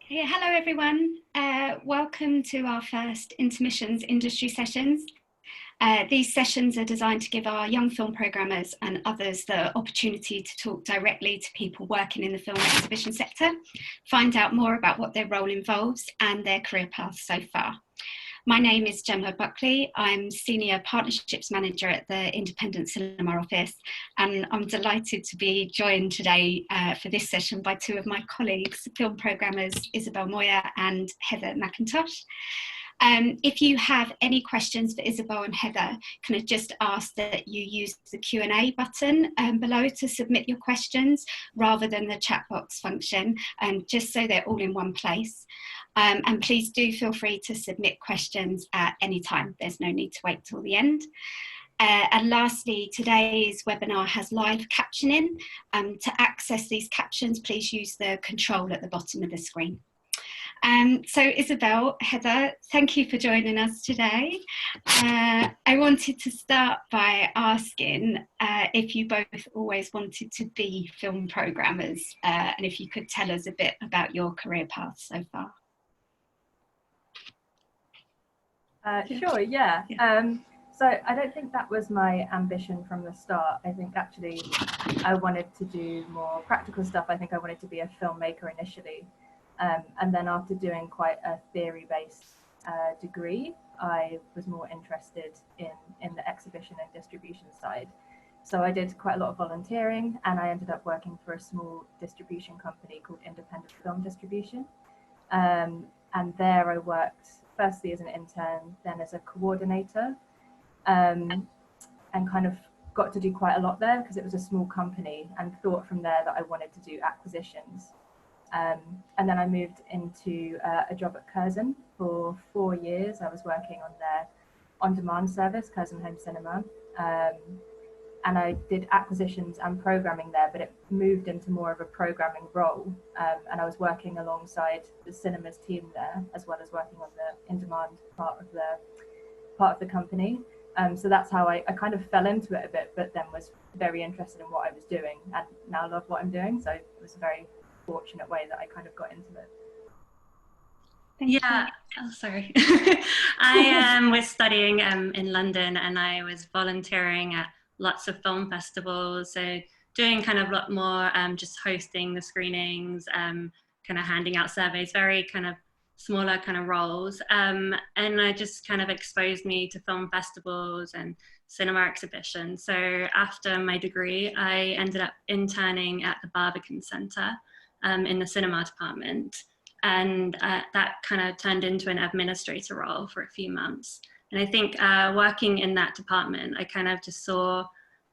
Yeah, hello everyone. Welcome to our first Intermissions industry sessions. These sessions are designed to give our young film programmers and others the opportunity to talk directly to people working in the film exhibition sector, find out more about what their role involves and their career path so far. My name is Gemma Buckley. I'm Senior Partnerships Manager at the Independent Cinema Office, and I'm delighted to be joined today for this session by two of my colleagues, film programmers Isabel Moir and Heather McIntosh. If you have any questions for Isabel and Heather, can I just ask that you use the Q&A button below to submit your questions rather than the chat box function, just so they're all in one place. And please do feel free to submit questions at any time. There's no need to wait till the end. And lastly, today's webinar has live captioning. To access these captions, please use the control at the bottom of the screen. So Isabel, Heather, thank you for joining us today. I wanted to start by asking if you both always wanted to be film programmers, and if you could tell us a bit about your career path so far. Sure, yeah. So I don't think that was my ambition from the start. I think actually I wanted to do more practical stuff. I think I wanted to be a filmmaker initially. And then after doing quite a theory-based degree, I was more interested in the exhibition and distribution side. So I did quite a lot of volunteering, and I ended up working for a small distribution company called Independent Film Distribution. And there I worked firstly as an intern, then as a coordinator, and kind of got to do quite a lot there because it was a small company, and thought from there that I wanted to do acquisitions. And then I moved into a job at Curzon for 4 years. I was working on their on-demand service, Curzon Home Cinema, and I did acquisitions and programming there, but it moved into more of a programming role. And I was working alongside the cinemas team there, as well as working on the in-demand part of the company. So that's how I kind of fell into it a bit, but then was very interested in what I was doing, and now love what I'm doing. So it was a very fortunate way that I kind of got into it. Yeah, oh, sorry. I was studying in London, and I was volunteering at lots of film festivals, so doing kind of a lot more just hosting the screenings, kind of handing out surveys, very kind of smaller kind of roles, and it just kind of exposed me to film festivals and cinema exhibitions. So after my degree, I ended up interning at the Barbican Centre in the cinema department, and that kind of turned into an administrator role for a few months. And I think working in that department, I kind of just saw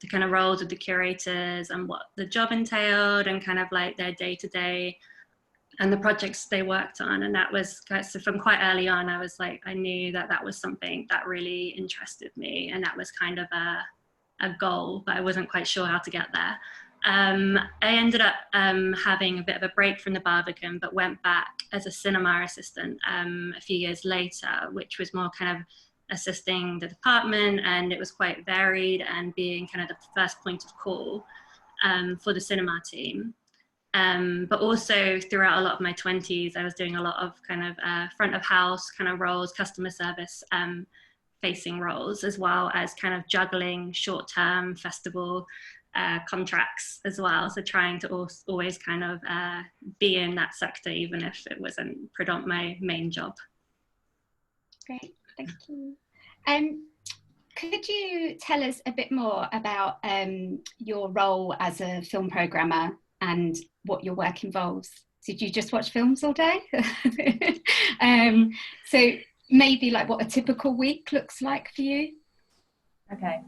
the kind of roles of the curators and what the job entailed, and kind of like their day-to-day and the projects they worked on. And that was so from quite early on, I was like, I knew that that was something that really interested me, and that was kind of a goal, but I wasn't quite sure how to get there. I ended up having a bit of a break from the Barbican, but went back as a cinema assistant a few years later, which was more kind of assisting the department, and it was quite varied, and being kind of the first point of call for the cinema team. But also throughout a lot of my 20s, I was doing a lot of kind of front of house kind of roles, customer service facing roles, as well as kind of juggling short-term festival contracts as well. So trying to always kind of be in that sector, even if it wasn't my main job. Great, thank you. Could you tell us a bit more about your role as a film programmer and what your work involves? Did you just watch films all day? So maybe like what a typical week looks like for you? Okay.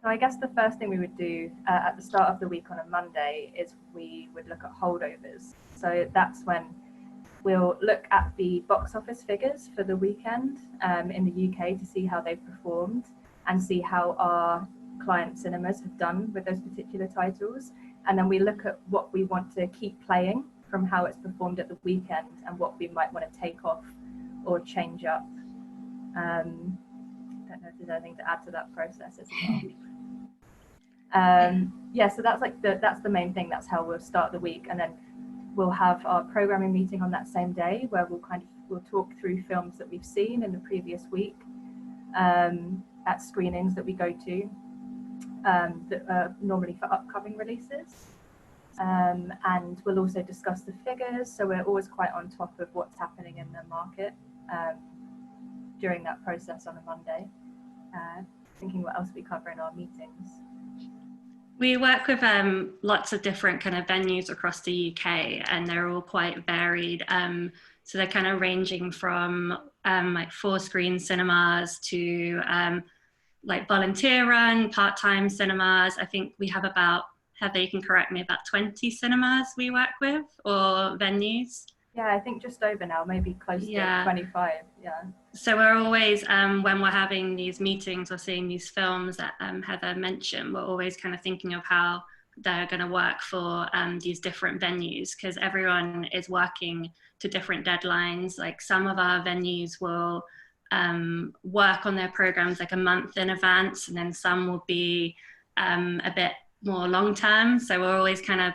So I guess the first thing we would do at the start of the week on a Monday is we would look at holdovers. So that's when we'll look at the box office figures for the weekend in the UK to see how they've performed, and see how our client cinemas have done with those particular titles. And then we look at what we want to keep playing from how it's performed at the weekend, and what we might want to take off or change up. I don't know if there's anything to add to that process as well. Yeah, so that's like that's the main thing. That's how we'll start the week, and then we'll have our programming meeting on that same day, where we'll talk through films that we've seen in the previous week at screenings that we go to that are normally for upcoming releases. And we'll also discuss the figures, so we're always quite on top of what's happening in the market during that process on a Monday, thinking what else we cover in our meetings. We work with lots of different kind of venues across the UK, and they're all quite varied. So they're kind of ranging from like 4-screen cinemas to like volunteer run, part-time cinemas. I think we have about, Heather, you can correct me, about 20 cinemas we work with, or venues. Yeah, I think just over now, maybe close to 25, yeah. So we're always, when we're having these meetings or seeing these films that Heather mentioned, we're always kind of thinking of how they're going to work for these different venues, because everyone is working to different deadlines. Like some of our venues will work on their programs like a month in advance, and then some will be a bit more long term. So we're always kind of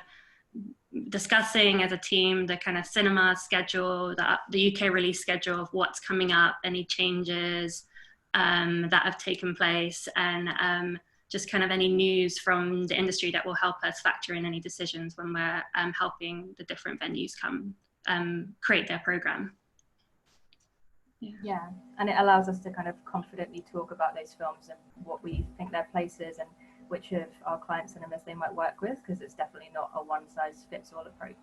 discussing as a team the kind of cinema schedule, the UK release schedule of what's coming up, any changes that have taken place, and just kind of any news from the industry that will help us factor in any decisions when we're helping the different venues come create their program. Yeah, and it allows us to kind of confidently talk about those films and what we think their place is and which of our client cinemas they might work with, because it's definitely not a one-size-fits-all approach.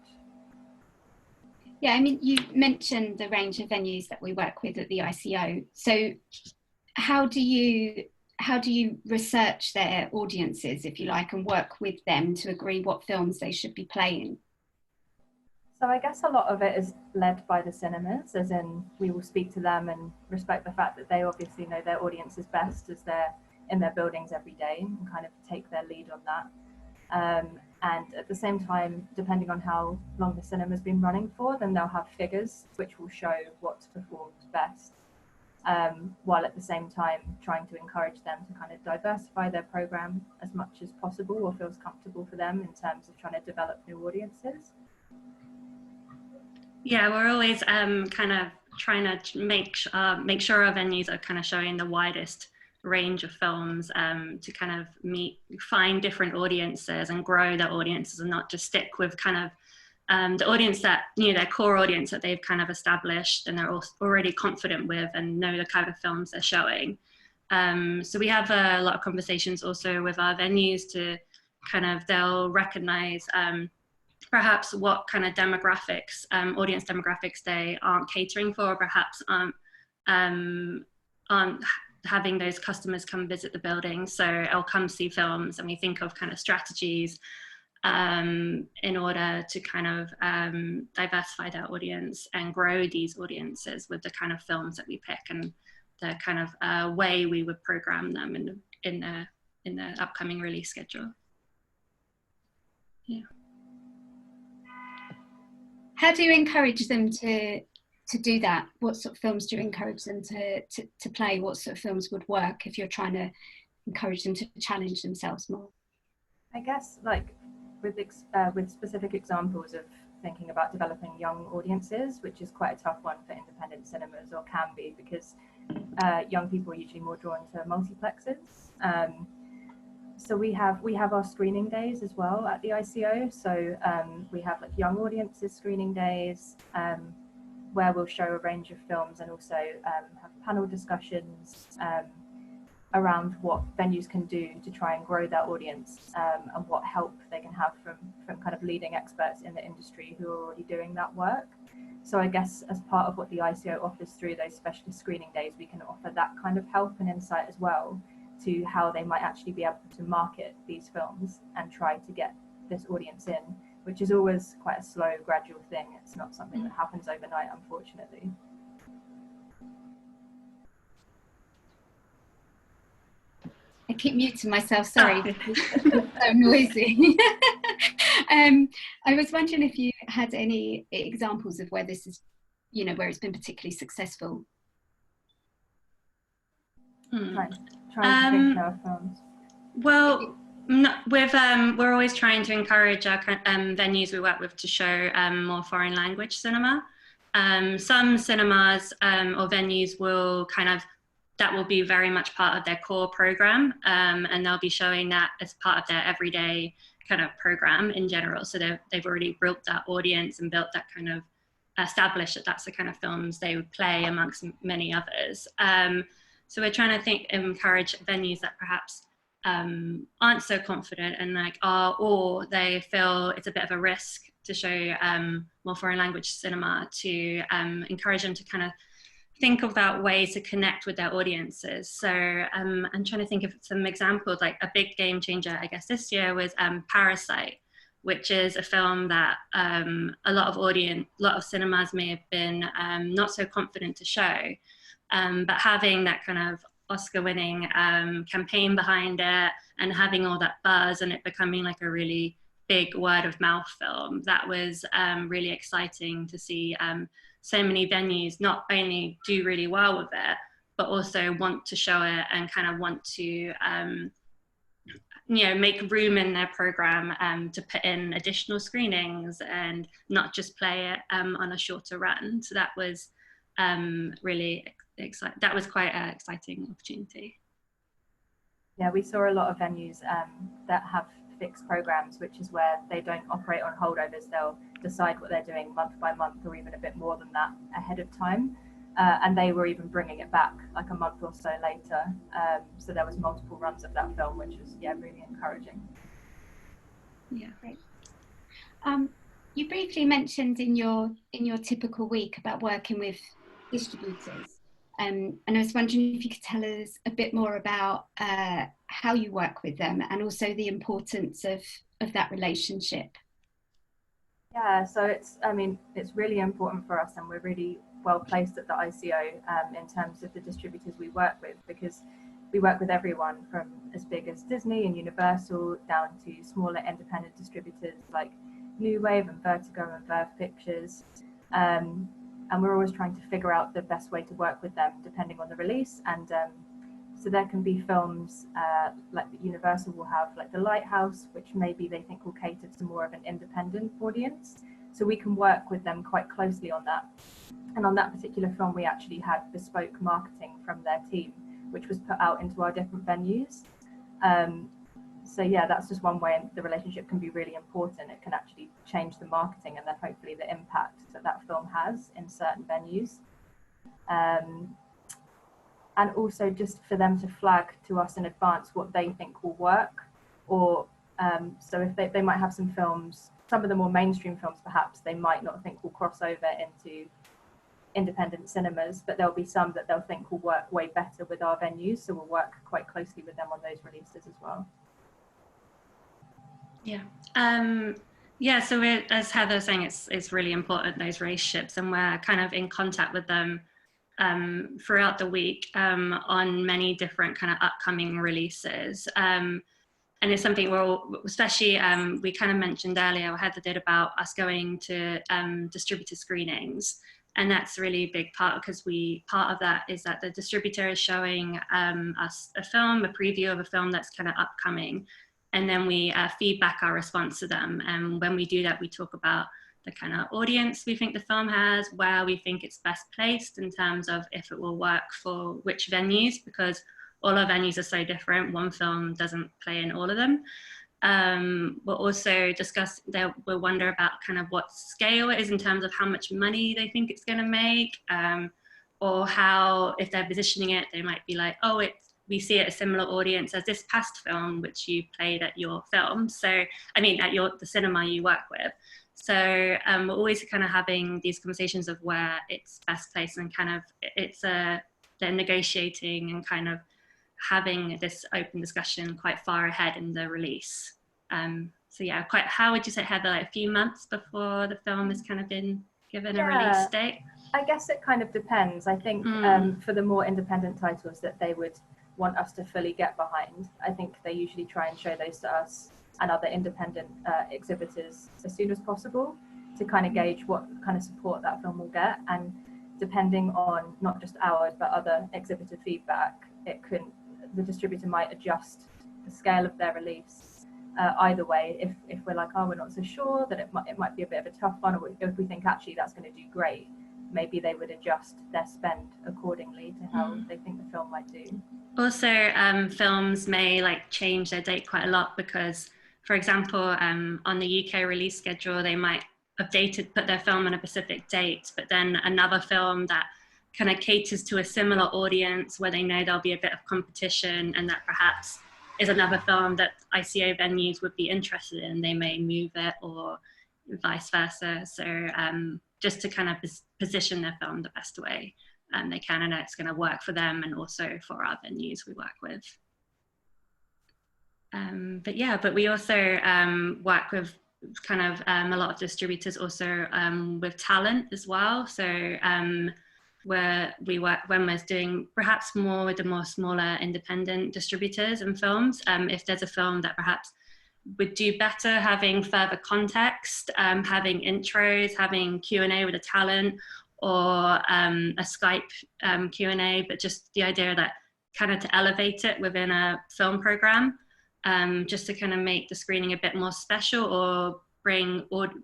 Yeah, I mean, you mentioned the range of venues that we work with at the ICO. So how do you research their audiences, if you like, and work with them to agree what films they should be playing? So I guess a lot of it is led by the cinemas, as in we will speak to them and respect the fact that they obviously know their audiences best as they're in their buildings every day, and kind of take their lead on that. And at the same time, depending on how long the cinema's been running for, then they'll have figures which will show what's performed best, while at the same time trying to encourage them to kind of diversify their program as much as possible or feels comfortable for them in terms of trying to develop new audiences. Yeah, we're always kind of trying to make sure our venues are kind of showing the widest range of films to kind of find different audiences and grow their audiences, and not just stick with kind of the audience that, their core audience that they've kind of established and they're already confident with and know the kind of films they're showing. So we have a lot of conversations also with our venues to kind of, they'll recognize perhaps what kind of demographics, audience demographics they aren't catering for, or perhaps aren't having those customers come visit the building. So I'll come see films, and we think of kind of strategies in order to kind of diversify their audience and grow these audiences with the kind of films that we pick and the kind of way we would program them in the upcoming release schedule. Yeah. How do you encourage them to do that? What sort of films do you encourage them to play? What sort of films would work if you're trying to encourage them to challenge themselves more? I guess like with specific examples of thinking about developing young audiences, which is quite a tough one for independent cinemas, or can be, because young people are usually more drawn to multiplexes. So we have our screening days as well at the ICO. So we have like young audiences screening days where we'll show a range of films, and also have panel discussions around what venues can do to try and grow their audience, and what help they can have from kind of leading experts in the industry who are already doing that work. So I guess as part of what the ICO offers through those specialist screening days, we can offer that kind of help and insight as well to how they might actually be able to market these films and try to get this audience in, which is always quite a slow, gradual thing. It's not something that happens overnight, unfortunately. I keep muting myself, sorry. It's so noisy. I was wondering if you had any examples of where this is, where it's been particularly successful. Trying to think of films. Well, We're always trying to encourage our venues we work with to show more foreign language cinema. Some cinemas or venues will that will be very much part of their core program, and they'll be showing that as part of their everyday kind of program in general. So they've already built that audience and built that kind of established that that's the kind of films they would play amongst many others. So we're trying to encourage venues that perhaps aren't so confident and or they feel it's a bit of a risk to show more foreign language cinema, to encourage them to kind of think about ways to connect with their audiences. So I'm trying to think of some examples. Like a big game changer, I guess, this year was Parasite, which is a film that a lot of cinemas may have been not so confident to show, but having that kind of Oscar-winning campaign behind it and having all that buzz and it becoming like a really big word-of-mouth film, that was really exciting to see. So many venues not only do really well with it, but also want to show it and kind of want to make room in their program to put in additional screenings and not just play it on a shorter run. So that was really exciting. That was quite an exciting opportunity. Yeah, we saw a lot of venues that have fixed programs, which is where they don't operate on holdovers. They'll decide what they're doing month by month or even a bit more than that ahead of time. And they were even bringing it back like a month or so later. So there was multiple runs of that film, which was, really encouraging. Yeah, great. You briefly mentioned in your typical week about working with distributors. And I was wondering if you could tell us a bit more about how you work with them and also the importance of that relationship. Yeah, so it's really important for us, and we're really well placed at the ICO in terms of the distributors we work with, because we work with everyone from as big as Disney and Universal down to smaller independent distributors like New Wave and Vertigo and Verve Pictures. And we're always trying to figure out the best way to work with them depending on the release. And so there can be films like Universal will have like The Lighthouse, which maybe they think will cater to more of an independent audience. So we can work with them quite closely on that. And on that particular film, we actually had bespoke marketing from their team, which was put out into our different venues. So yeah, that's just one way the relationship can be really important. It can actually change the marketing and then hopefully the impact that film has in certain venues. And also just for them to flag to us in advance what they think will work. Or so if they might have some films, some of the more mainstream films perhaps they might not think will cross over into independent cinemas, but there'll be some that they'll think will work way better with our venues. So we'll work quite closely with them on those releases as well. Yeah. So as Heather was saying, it's really important, those relationships, and we're kind of in contact with them throughout the week on many different kind of upcoming releases. And it's something especially we kind of mentioned earlier, Heather did, about us going to distributor screenings. And that's a really big part, because part of that is that the distributor is showing us a preview of a film that's kind of upcoming. And then we feedback our response to them. And when we do that, we talk about the kind of audience we think the film has, where we think it's best placed in terms of if it will work for which venues, because all our venues are so different. One film doesn't play in all of them. We'll also discuss, we'll wonder about kind of what scale it is in terms of how much money they think it's going to make, or how, if they're positioning it, they might be like, oh, we see it a similar audience as this past film which you played at your film. So at the cinema you work with. So we're always kind of having these conversations of where it's best placed, and kind of they're negotiating and kind of having this open discussion quite far ahead in the release. So yeah, how would you say, Heather, like a few months before the film has kind of been given a release date? I guess it kind of depends. I think for the more independent titles that they would want us to fully get behind, I think they usually try and show those to us and other independent exhibitors as soon as possible, to kind of gauge what kind of support that film will get. And depending on not just ours but other exhibitor feedback, the distributor might adjust the scale of their release either way. If we're like, oh, we're not so sure, that it might be a bit of a tough one, or if we think actually that's going to do great, maybe they would adjust their spend accordingly to how they think the film might do. Also, films may like change their date quite a lot because, for example, on the UK release schedule, they might put their film on a specific date, but then another film that kind of caters to a similar audience where they know there'll be a bit of competition and that perhaps is another film that ICO venues would be interested in, they may move it, or vice versa. So just to kind of position their film the best way they can, and it's going to work for them and also for our venues we work with. But we also work with kind of a lot of distributors also with talent as well. So where we work when we're doing perhaps more with the more smaller independent distributors and films, if there's a film that perhaps would do better having further context, having intros, having Q&A with the talent, or a Skype Q&A, but just the idea that kind of to elevate it within a film program, just to kind of make the screening a bit more special or bring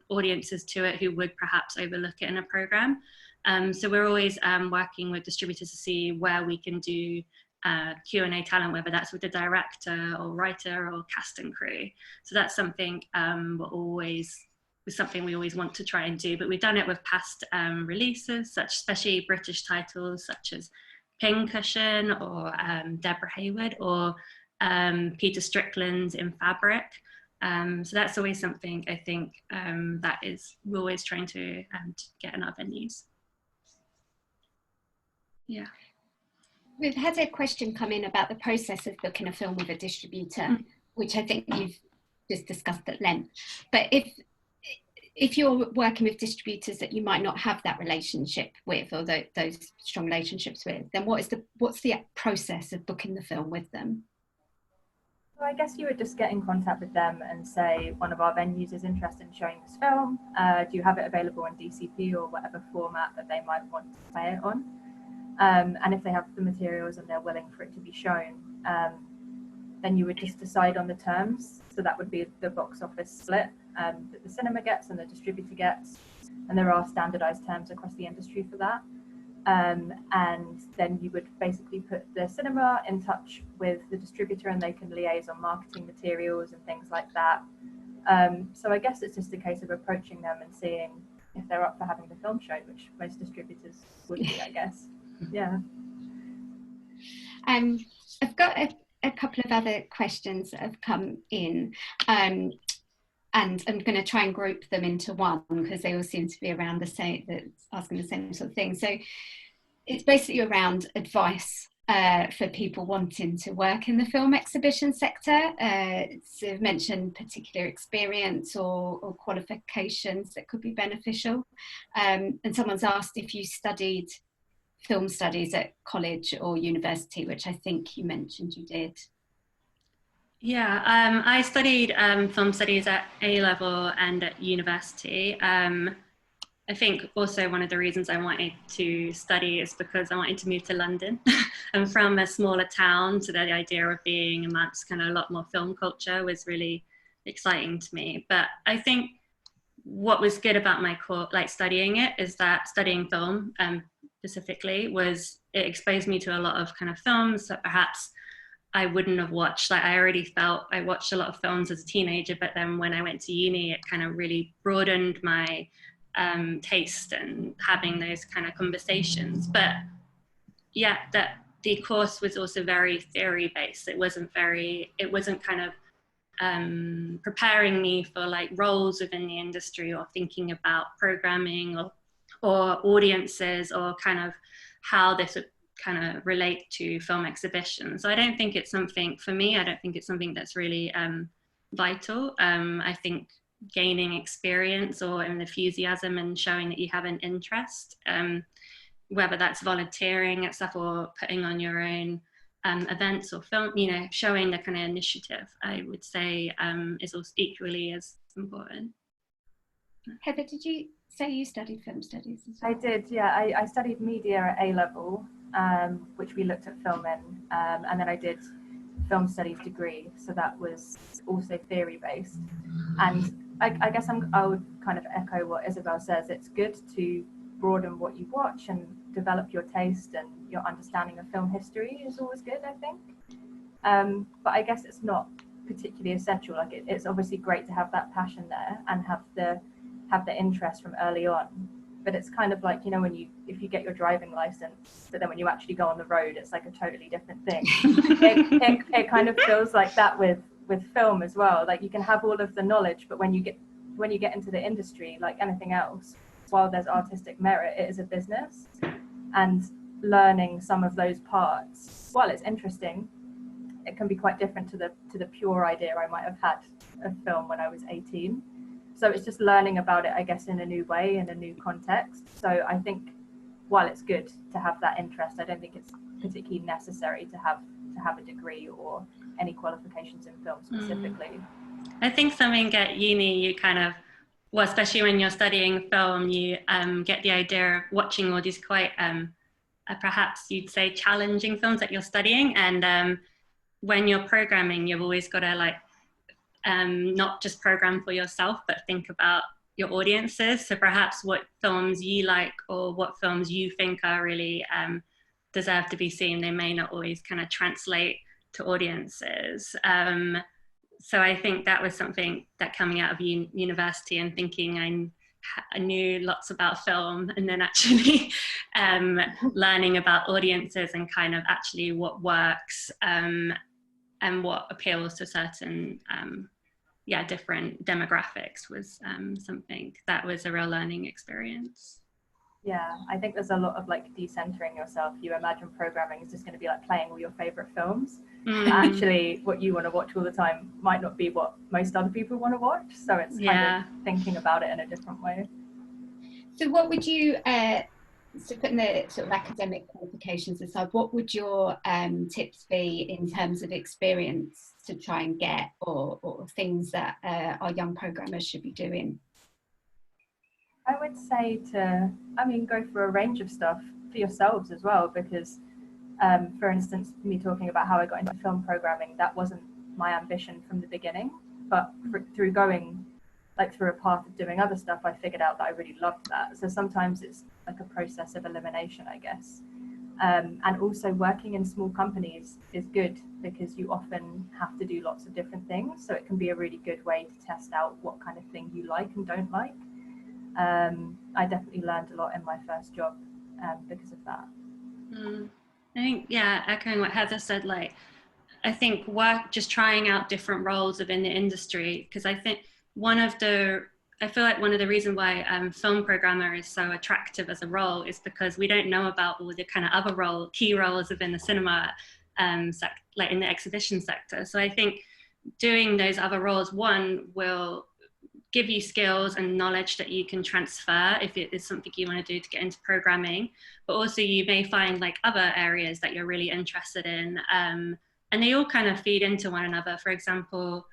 audiences to it who would perhaps overlook it in a program. So we're always working with distributors to see where we can do Q&A talent, whether that's with the director or writer or cast and crew. So that's something we always want to try and do, but we've done it with past releases, especially British titles such as Pincushion or Deborah Hayward or Peter Strickland's In Fabric. So that's always something I think we're always trying to get in our venues. Yeah. We've had a question come in about the process of booking a film with a distributor, which I think you've just discussed at length. But if you're working with distributors that you might not have that relationship with, or those strong relationships with, then what's the process of booking the film with them? So I guess you would just get in contact with them and say, one of our venues is interested in showing this film. Do you have it available in DCP or whatever format that they might want to play it on? And if they have the materials and they're willing for it to be shown, then you would just decide on the terms. So that would be the box office split that the cinema gets and the distributor gets. And there are standardized terms across the industry for that. And then you would basically put the cinema in touch with the distributor and they can liaise on marketing materials and things like that. So I guess it's just a case of approaching them and seeing if they're up for having the film shown, which most distributors would be, I guess. Yeah. I've got a couple of other questions that have come in, and I'm going to try and group them into one because they all seem to be around the same, asking the same sort of thing. So it's basically around advice for people wanting to work in the film exhibition sector. So I've mentioned particular experience or qualifications that could be beneficial. And someone's asked if you studied film studies at college or university, which I think you mentioned you did. Yeah, I studied film studies at A-level and at university. I think also one of the reasons I wanted to study is because I wanted to move to London. I'm from a smaller town, so the idea of being amongst kind of a lot more film culture was really exciting to me. But I think what was good about my course, like studying it, is that studying film specifically it exposed me to a lot of kind of films that perhaps I wouldn't have watched. Like I already felt I watched a lot of films as a teenager, but then when I went to uni, it kind of really broadened my taste and having those kind of conversations. But yeah, that the course was also very theory based. It wasn't kind of preparing me for like roles within the industry or thinking about programming or audiences or kind of how this would kind of relate to film exhibitions. So I don't think it's something, for me, I don't think it's something that's really vital. I think gaining experience or enthusiasm and showing that you have an interest, whether that's volunteering at stuff or putting on your own events or film, showing the kind of initiative, I would say is also equally as important. Heather, did you say you studied film studies as well? I did, yeah. I studied media at A-level, which we looked at film in, and then I did film studies degree, so that was also theory based. And I guess I would kind of echo what Isabel says. It's good to broaden what you watch and develop your taste, and your understanding of film history is always good, I think. But I guess it's not particularly essential. Like it's obviously great to have that passion there and have the interest from early on. But it's kind of like, you know, if you get your driving license, but then when you actually go on the road, it's like a totally different thing. it kind of feels like that with film as well. Like you can have all of the knowledge, but when you get into the industry, like anything else, while there's artistic merit, it is a business. And learning some of those parts, while it's interesting, it can be quite different to the pure idea I might have had of film when I was 18. So it's just learning about it, I guess, in a new way, in a new context. So I think while it's good to have that interest, I don't think it's particularly necessary to have a degree or any qualifications in film specifically. I think something at uni, you kind of, well, especially when you're studying film, you get the idea of watching all these quite, perhaps you'd say, challenging films that you're studying. And when you're programming, you've always got to like, not just program for yourself, but think about your audiences. So perhaps what films you like or what films you think are really deserve to be seen, they may not always kind of translate to audiences. So I think that was something that coming out of university and thinking I knew lots about film, and then actually learning about audiences and kind of actually what works and what appeals to certain different demographics was something that was a real learning experience. Yeah, I think there's a lot of like decentering yourself. You imagine programming is just going to be like playing all your favorite films. Actually, what you want to watch all the time might not be what most other people want to watch. So it's kind of thinking about it in a different way. So what would you, so putting the sort of academic qualifications aside, what would your tips be in terms of experience to try and get, or things that our young programmers should be doing? I would say go for a range of stuff for yourselves as well, because for instance, me talking about how I got into film programming, that wasn't my ambition from the beginning, but through going through a path of doing other stuff, I figured out that I really loved that. So sometimes it's like a process of elimination, I guess. And also working in small companies is good because you often have to do lots of different things. So it can be a really good way to test out what kind of thing you like and don't like. I definitely learned a lot in my first job because of that. I think, echoing what Heather said, I think just trying out different roles within the industry, because I think one of the reasons why film programmer is so attractive as a role is because we don't know about all the kind of other key roles within the cinema, like in the exhibition sector. So I think doing those other roles, one, will give you skills and knowledge that you can transfer if it is something you want to do to get into programming, but also you may find other areas that you're really interested in, and they all kind of feed into one another. For example,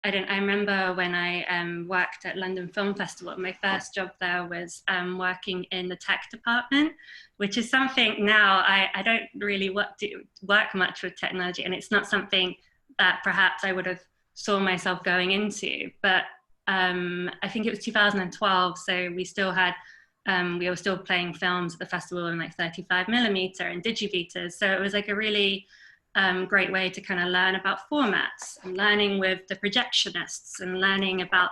I remember when I worked at London Film Festival, my first job there was working in the tech department, which is something now I don't really work much with technology, and it's not something that perhaps I would have saw myself going into, but I think it was 2012, so we still had, we were still playing films at the festival in 35mm and distributors. So it was a really great way to kind of learn about formats and learning with the projectionists and learning about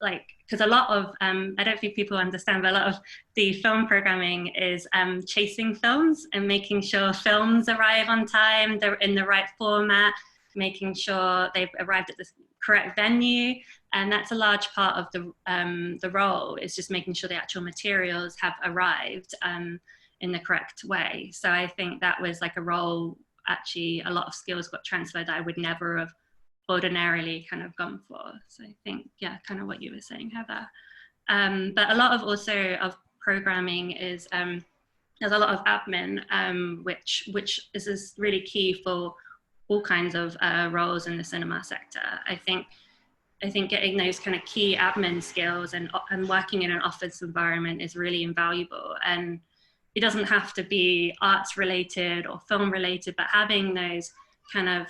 because a lot of, I don't think people understand, but a lot of the film programming is chasing films and making sure films arrive on time, they're in the right format, making sure they've arrived at the correct venue. And that's a large part of the role, is just making sure the actual materials have arrived in the correct way. So I think that was a role, actually a lot of skills got transferred that I would never have ordinarily kind of gone for. So I think, kind of what you were saying, Heather. But a lot of also of programming is, there's a lot of admin, which is really key for all kinds of roles in the cinema sector. I think getting those kind of key admin skills and working in an office environment is really invaluable. And it doesn't have to be arts related or film related, but having those kind of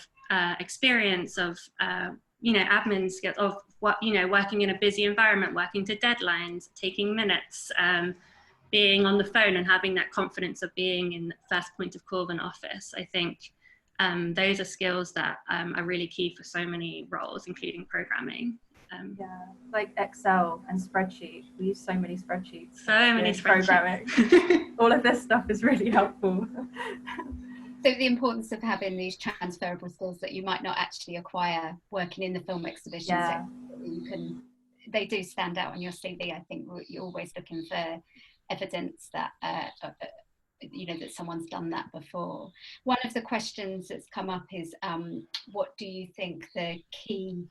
experience, of admin skills, of what, working in a busy environment, working to deadlines, taking minutes, being on the phone, and having that confidence of being in the first point of call of an office. I think those are skills that are really key for so many roles, including programming. Yeah, like Excel and spreadsheet. We use so many spreadsheets. So many spreadsheets. Programming. All of this stuff is really helpful. So the importance of having these transferable skills that you might not actually acquire working in the film exhibition sector. They do stand out on your CV. I think you're always looking for evidence that that someone's done that before. One of the questions that's come up is, what do you think the key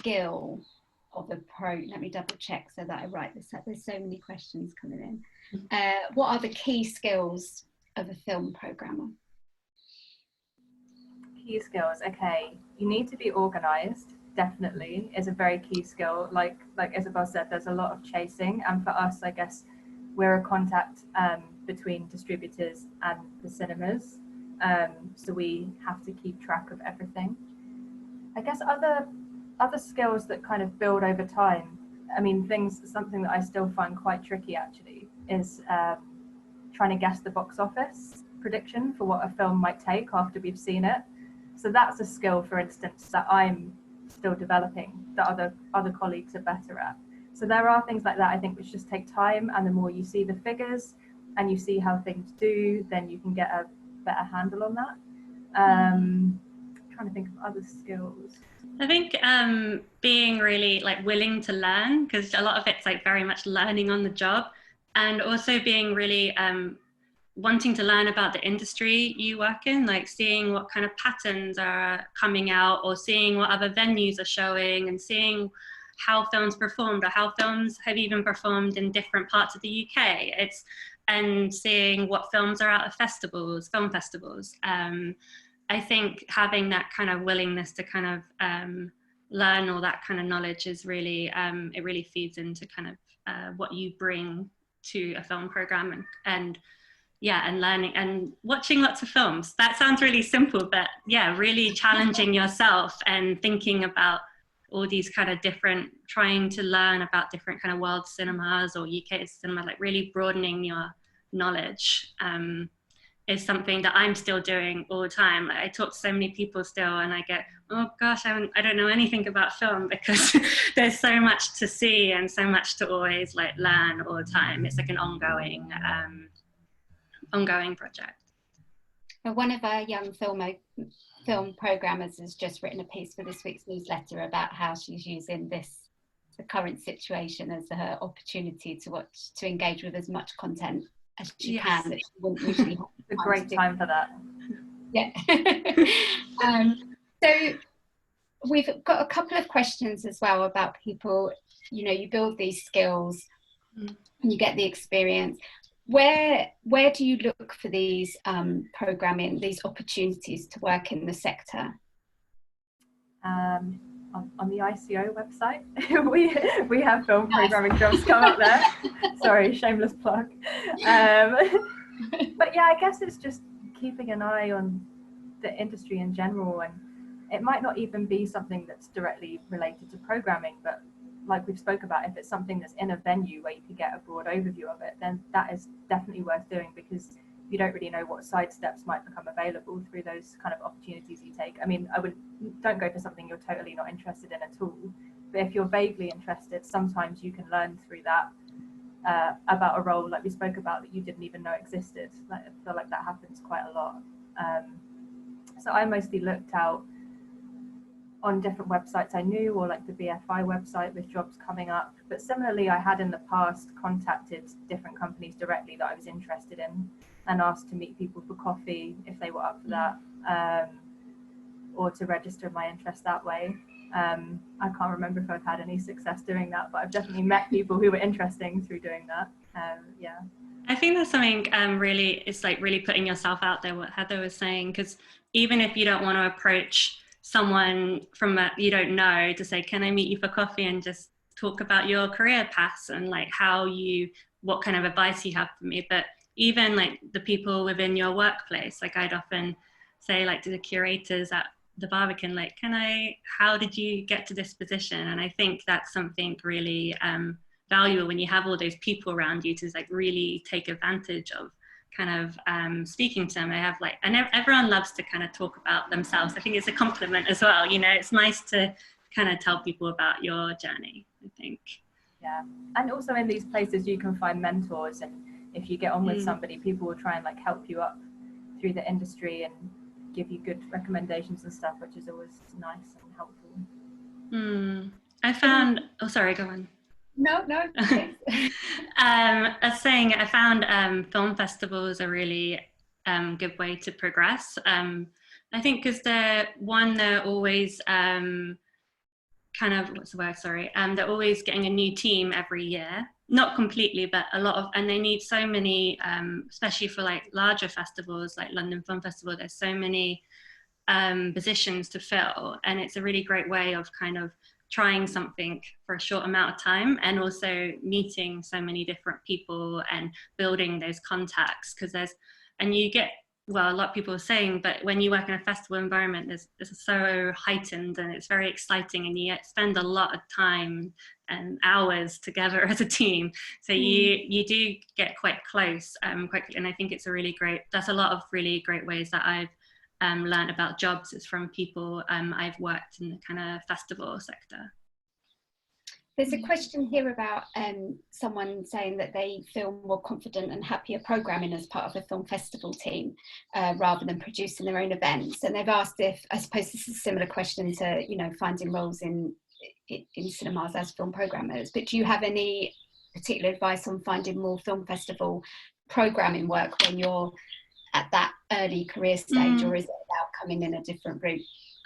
skill of a let me double check so that I write this up. There's so many questions coming in. What are the key skills of a film programmer? Key skills, okay. You need to be organized, definitely, is a very key skill. Like Isabel said, there's a lot of chasing, and for us, I guess, we're a contact between distributors and the cinemas, so we have to keep track of everything. I guess other skills that kind of build over time, I mean, something that I still find quite tricky actually is trying to guess the box office prediction for what a film might take after we've seen it. So that's a skill, for instance, that I'm still developing, that other colleagues are better at. So there are things like that, I think, which just take time, and the more you see the figures and you see how things do, then you can get a better handle on that. Trying to think of other skills. I think being really willing to learn, because a lot of it's very much learning on the job, and also being really wanting to learn about the industry you work in, seeing what kind of patterns are coming out, or seeing what other venues are showing, and seeing how films performed, or how films have even performed in different parts of the UK. And seeing what films are out of festivals, film festivals. I think having that kind of willingness to kind of learn all that kind of knowledge is really, it really feeds into kind of what you bring to a film program, and learning and watching lots of films. That sounds really simple, but really challenging yourself and thinking about all these kind of trying to learn about different kind of world cinemas or UK cinema, really broadening your knowledge. Is something that I'm still doing all the time. I talk to so many people still, and I get, oh gosh, I don't know anything about film, because there's so much to see and so much to always learn all the time. It's an ongoing project. One of our young film programmers has just written a piece for this week's newsletter about how she's using the current situation as her opportunity to engage with as much content as she can, that she wouldn't usually have. A great time for that. Yeah. So we've got a couple of questions as well about people, you build these skills and you get the experience. Where do you look for these programming, these opportunities to work in the sector? On the ICO website, we have film programming jobs come up there. Sorry, shameless plug. But I guess it's just keeping an eye on the industry in general, and it might not even be something that's directly related to programming, but like we've spoke about, if it's something that's in a venue where you could get a broad overview of it, then that is definitely worth doing, because you don't really know what side steps might become available through those kind of opportunities you take. I mean, don't go for something you're totally not interested in at all, but if you're vaguely interested, sometimes you can learn through that about a role like we spoke about that you didn't even know existed. I feel like that happens quite a lot. So I mostly looked out on different websites I knew, or the BFI website with jobs coming up. But similarly, I had in the past contacted different companies directly that I was interested in and asked to meet people for coffee if they were up for that, or to register my interest that way. I can't remember if I've had any success doing that, but I've definitely met people who were interesting through doing that. I think there's something it's really putting yourself out there, what Heather was saying, because even if you don't want to approach someone you don't know to say, can I meet you for coffee and just talk about your career paths and what kind of advice you have for me, but even the people within your workplace, I'd often say to the curators at the Barbican, like, how did you get to this position? And I think that's something really valuable when you have all those people around you to like really take advantage of kind of speaking to them. I have like, and everyone loves to kind of talk about themselves. I think it's a compliment as well. You know, it's nice to kind of tell people about your journey, I think. Yeah, and also in these places you can find mentors, and if you get on with somebody, people will try and like help you up through the industry and give you good recommendations and stuff, which is always nice and helpful. I found, oh sorry, go on. No. I was saying I found film festivals a really good way to progress. I think because they're always kind of, what's the word, sorry, they're always getting a new team every year, not completely, but a lot of, and they need so many, especially for like larger festivals like London Film Festival, there's so many positions to fill, and it's a really great way of kind of trying something for a short amount of time, and also meeting so many different people and building those contacts, because and you get, well, a lot of people are saying, but when you work in a festival environment, it's so heightened and it's very exciting, and you spend a lot of time and hours together as a team. So you do get quite close quickly. And I think it's that's a lot of really great ways that I've learned about jobs is from people I've worked in the kind of festival sector. There's a question here about someone saying that they feel more confident and happier programming as part of a film festival team rather than producing their own events. And they've asked if, I suppose this is a similar question to, you know, finding roles in cinemas as film programmers, but do you have any particular advice on finding more film festival programming work when you're at that early career stage, or is it about coming in a different route?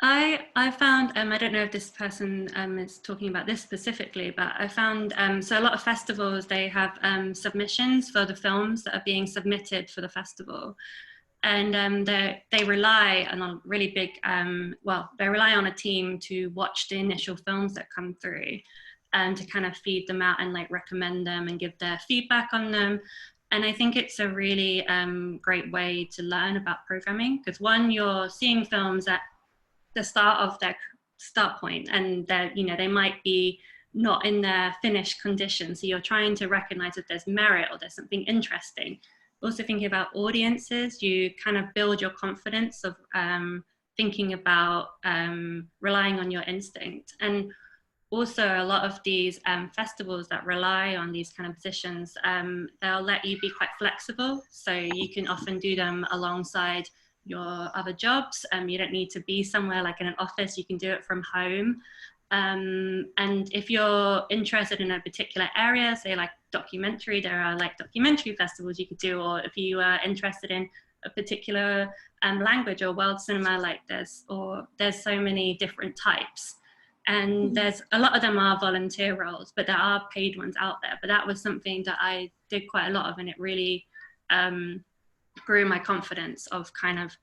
I found, I don't know if this person is talking about this specifically, but I found, so a lot of festivals, they have submissions for the films that are being submitted for the festival. And they rely on a really big, they rely on a team to watch the initial films that come through and to kind of feed them out and like recommend them and give their feedback on them. And I think it's a really great way to learn about programming, because one, you're seeing films at the start of their start point, and they might be not in their finished condition. So you're trying to recognize if there's merit or there's something interesting. Also thinking about audiences, you kind of build your confidence of thinking about relying on your instinct. And also a lot of these festivals that rely on these kind of positions, they'll let you be quite flexible. So you can often do them alongside your other jobs. You don't need to be somewhere like in an office, you can do it from home. And if you're interested in a particular area, say like documentary, there are like documentary festivals you could do, or if you are interested in a particular language or world cinema, like there's so many different types. And there's a lot of them are volunteer roles, but there are paid ones out there. But that was something that I did quite a lot of, and it really grew my confidence of kind of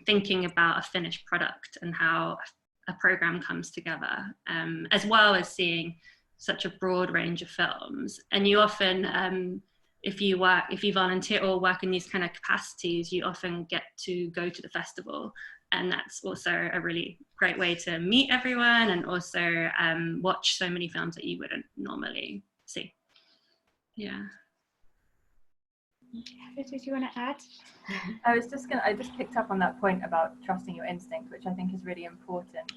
thinking about a finished product and how a program comes together, as well as seeing such a broad range of films. And you often, if you volunteer or work in these kind of capacities, you often get to go to the festival. And that's also a really great way to meet everyone, and also watch so many films that you wouldn't normally see. Yeah. Did you want to add? I just picked up on that point about trusting your instinct, which I think is really important.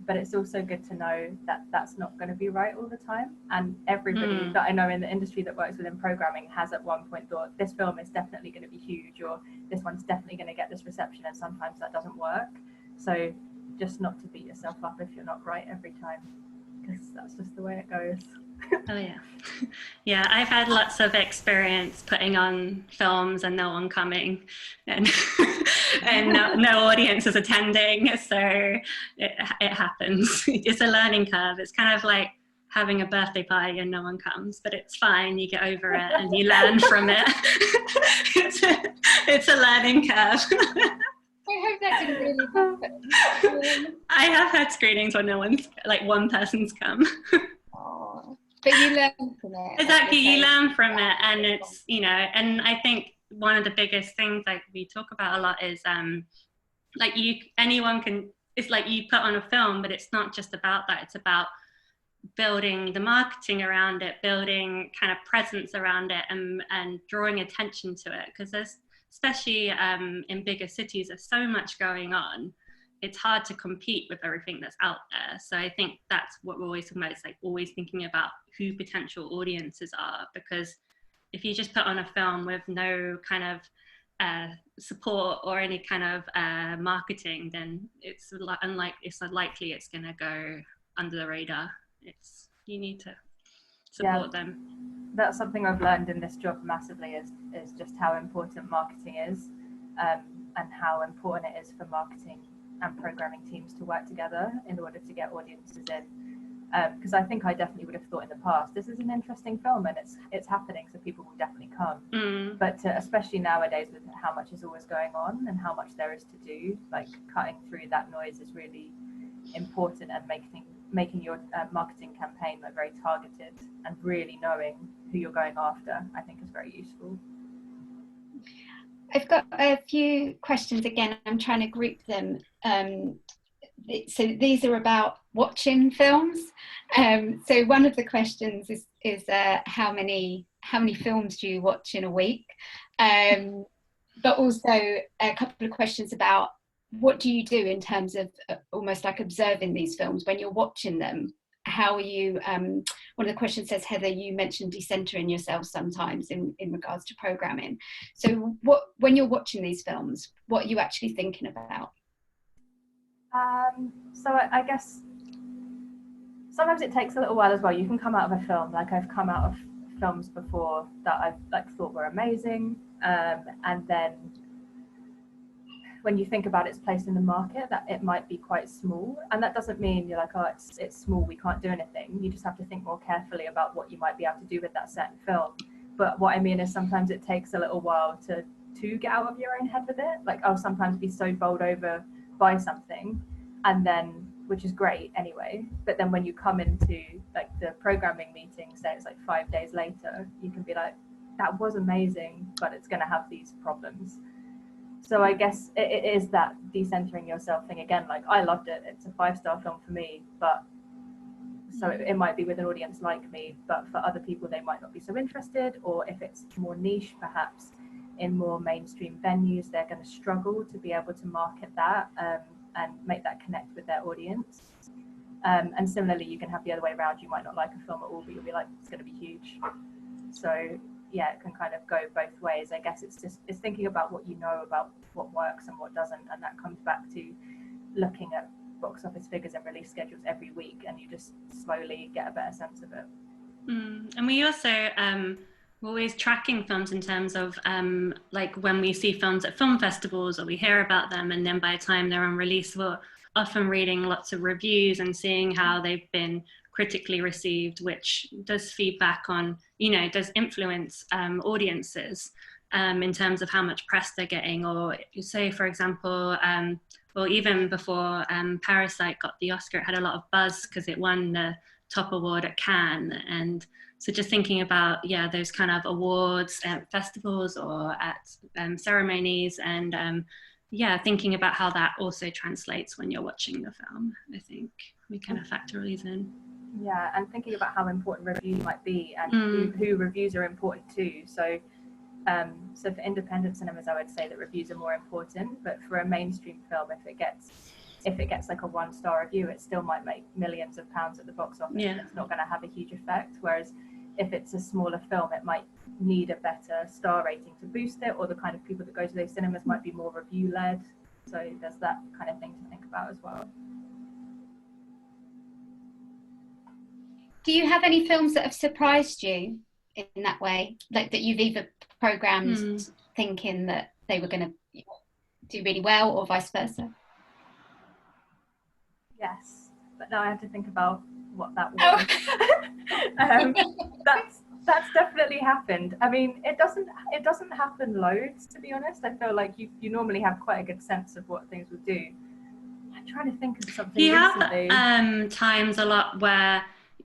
But it's also good to know that that's not going to be right all the time. And everybody that I know in the industry that works within programming has at one point thought this film is definitely going to be huge, or this one's definitely going to get this reception, and sometimes that doesn't work. So just not to beat yourself up if you're not right every time, because that's just the way it goes. Oh yeah. Yeah, I've had lots of experience putting on films and no one coming, and and no audience is attending, so it happens. It's a learning curve. It's kind of like having a birthday party and no one comes, but it's fine, you get over it and you learn from it. It's a learning curve. I hope that didn't really happen. I have had screenings where one person's come. Oh, but you learn from it. Exactly, you learn from it, and it's, and I think one of the biggest things like we talk about a lot is like anyone can, it's like you put on a film, but it's not just about that. It's about building the marketing around it, building kind of presence around it, and drawing attention to it, because there's, especially in bigger cities, there's so much going on. It's hard to compete with everything that's out there. So I think that's what we're always talking about. It's like always thinking about who potential audiences are, because if you just put on a film with no kind of support or any kind of marketing, then it's unlikely it's going to go under the radar. You need to support them. That's something I've learned in this job massively, is just how important marketing is, and how important it is for marketing and programming teams to work together in order to get audiences in. Because I think I definitely would have thought in the past, this is an interesting film and it's happening, so people will definitely come. But especially nowadays, with how much is always going on and how much there is to do, like cutting through that noise is really important, and making your marketing campaign like very targeted and really knowing who you're going after, I think is very useful. I've got a few questions again. I'm trying to group them. So these are about watching films. So one of the questions is how many films do you watch in a week? But also a couple of questions about what do you do in terms of almost like observing these films when you're watching them? How are you, one of the questions says, Heather, you mentioned decentering yourself sometimes in regards to programming. So when you're watching these films, what are you actually thinking about? So I guess sometimes it takes a little while as well. You can come out of a film, like I've come out of films before that I've like thought were amazing, and then when you think about its place in the market, that it might be quite small, and that doesn't mean you're like, oh, it's small, we can't do anything. You just have to think more carefully about what you might be able to do with that certain film. But what I mean is sometimes it takes a little while to get out of your own head with it. Like I'll sometimes be so bowled over by something, and then, which is great anyway, but then when you come into like the programming meeting, say it's like 5 days later, you can be like, that was amazing, but it's going to have these problems. So I guess it is that decentering yourself thing again. Like I loved it, it's a 5-star film for me, but so it might be with an audience like me, but for other people they might not be so interested, or if it's more niche perhaps in more mainstream venues, they're going to struggle to be able to market that and make that connect with their audience. And similarly, you can have the other way around. You might not like a film at all, but you'll be like, it's going to be huge. So yeah, it can kind of go both ways. I guess it's thinking about what you know about what works and what doesn't, and that comes back to looking at box office figures and release schedules every week, and you just slowly get a better sense of it. And we also we're always tracking films in terms of like when we see films at film festivals or we hear about them, and then by the time they're on release, we're often reading lots of reviews and seeing how they've been critically received, which does feedback on, does influence audiences in terms of how much press they're getting. Or say, for example, well, even before Parasite got the Oscar, it had a lot of buzz because it won the top award at Cannes. And so just thinking about, those kind of awards at festivals or at ceremonies, and thinking about how that also translates when you're watching the film. I think we kind of factor these in. Yeah, and thinking about how important reviews might be, and who reviews are important too. So so for independent cinemas, I would say that reviews are more important, but for a mainstream film, if it gets like a 1-star review, it still might make millions of pounds at the box office. Yeah. It's not going to have a huge effect. Whereas if it's a smaller film, it might need a better star rating to boost it, or the kind of people that go to those cinemas might be more review led. So there's that kind of thing to think about as well. Do you have any films that have surprised you in that way, like that you've either programmed thinking that they were going to do really well, or vice versa? Yes, but now I have to think about what that was. That's definitely happened. I mean, it doesn't happen loads, to be honest. I feel like you normally have quite a good sense of what things will do. I'm trying to think of something recently. You have times a lot where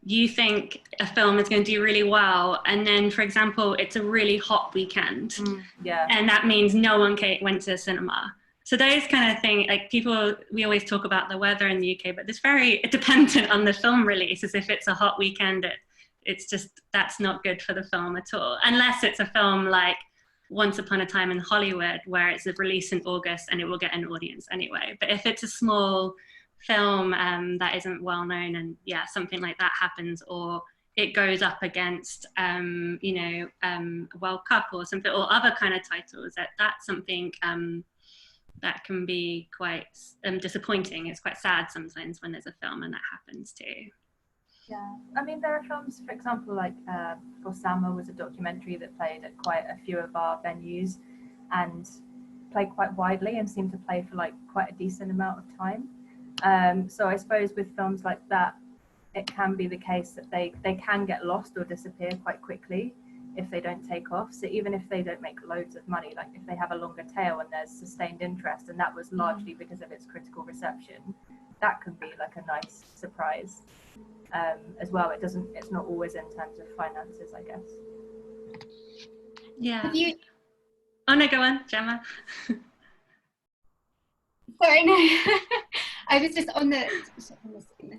you think a film is going to do really well, and then, for example, it's a really hot weekend, and that means no one went to the cinema, So those kind of thing, like people, we always talk about the weather in the UK, but it's very dependent on the film release. As if it's a hot weekend, it's just, that's not good for the film at all. Unless it's a film like Once Upon a Time in Hollywood, where it's a release in August and it will get an audience anyway. But if it's a small film that isn't well known, and yeah, something like that happens, or it goes up against, World Cup or something, or other kind of titles, that's something that can be quite disappointing. It's quite sad sometimes when there's a film and that happens too. Yeah, I mean, there are films, for example, like For Summer was a documentary that played at quite a few of our venues and played quite widely and seemed to play for like quite a decent amount of time. So I suppose with films like that, it can be the case that they can get lost or disappear quite quickly if they don't take off. So even if they don't make loads of money, like if they have a longer tail and there's sustained interest, and that was largely because of its critical reception, that can be like a nice surprise as well. It's not always in terms of finances, I guess. Yeah. Have you... Oh no, go on, Gemma. Sorry, no. I was just in the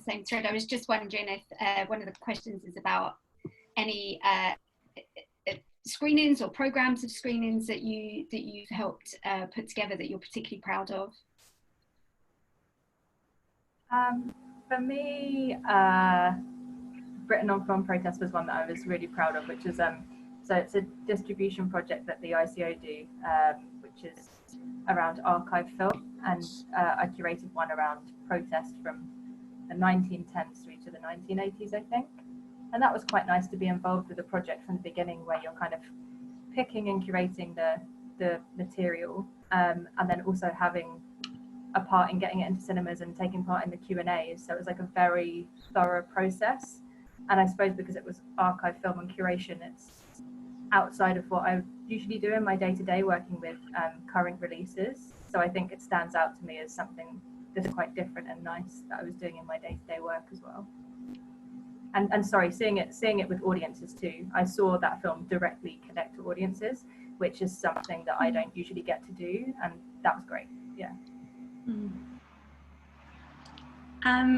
same thread. I was just wondering if one of the questions is about any screenings or programs of screenings that you've helped put together that you're particularly proud of. For me, Britain on Film Protest was one that I was really proud of, which is so it's a distribution project that the ICO do, which is around archive film, and I curated one around protest from the 1910s through to the 1980s, I think. And that was quite nice to be involved with a project from the beginning, where you're kind of picking and curating the material, and then also having a part in getting it into cinemas and taking part in the Q&As. So it was like a very thorough process. And I suppose because it was archive film and curation, it's outside of what I usually do in my day-to-day working with current releases. So I think it stands out to me as something that's quite different and nice that I was doing in my day-to-day work as well. And sorry, seeing it with audiences too. I saw that film directly connect to audiences, which is something that I don't usually get to do, and that was great. Yeah.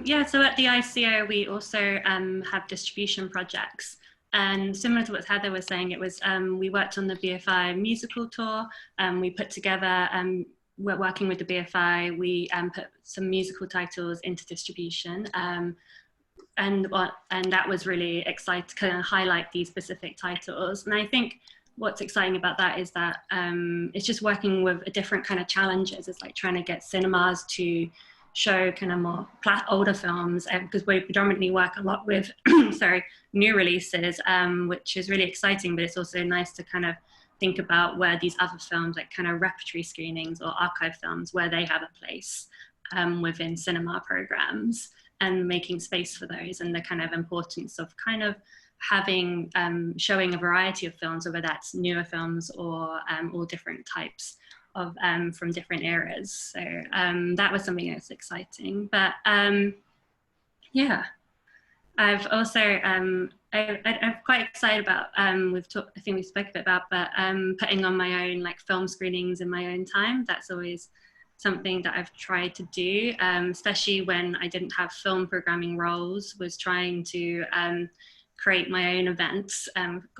Yeah, so at the ICO, we also have distribution projects. And similar to what Heather was saying, it was we worked on the BFI musical tour. We put together, we're working with the BFI, we put some musical titles into distribution. And that was really exciting to kind of highlight these specific titles. And I think what's exciting about that is that it's just working with a different kind of challenges. It's like trying to get cinemas to show kind of more older films, because we predominantly work a lot with new releases, which is really exciting, but it's also nice to kind of think about where these other films, like kind of repertory screenings or archive films, where they have a place within cinema programs, and making space for those, and the kind of importance of kind of having, showing a variety of films, whether that's newer films or all different types of from different eras. So that was something that's exciting. But yeah, I've also I'm quite excited about I think we spoke a bit about, but putting on my own like film screenings in my own time. That's always something that I've tried to do, especially when I didn't have film programming roles, was trying to create my own events,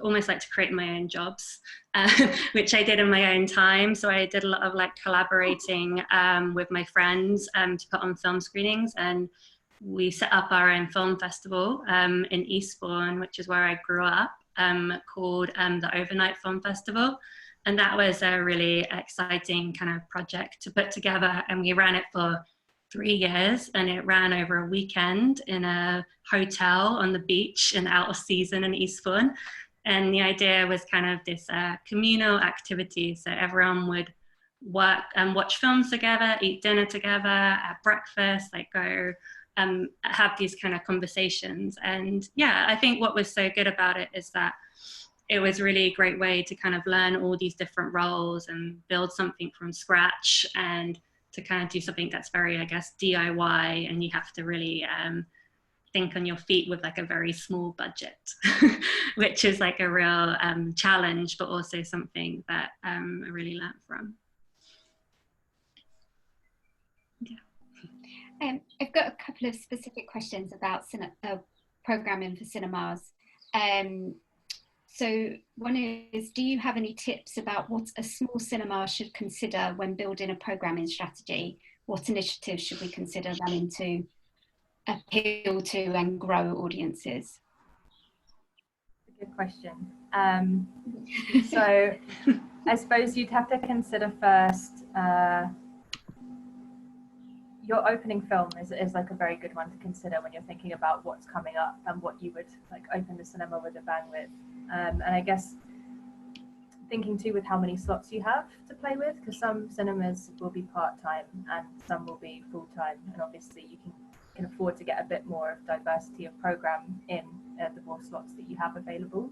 almost like to create my own jobs, which I did in my own time. So I did a lot of like collaborating with my friends to put on film screenings, and we set up our own film festival in Eastbourne, which is where I grew up, called the Overnight Film Festival. And that was a really exciting kind of project to put together. And we ran it for 3 years, and it ran over a weekend in a hotel on the beach in out of season in Eastbourne. And the idea was kind of this communal activity. So everyone would work and watch films together, eat dinner together, at breakfast, like go have these kind of conversations. And yeah, I think what was so good about it is that it was really a great way to kind of learn all these different roles and build something from scratch, and to kind of do something that's very, I guess, DIY, and you have to really think on your feet with like a very small budget, which is like a real challenge, but also something that I really learned from. I've got a couple of specific questions about programming for cinemas. So one is, do you have any tips about what a small cinema should consider when building a programming strategy? What initiatives should we consider running to appeal to and grow audiences? Good question. So I suppose you'd have to consider first, your opening film is like a very good one to consider when you're thinking about what's coming up and what you would like open the cinema with a bang with. And I guess thinking too with how many slots you have to play with, because some cinemas will be part-time and some will be full-time, and obviously you can afford to get a bit more of diversity of program in the more slots that you have available.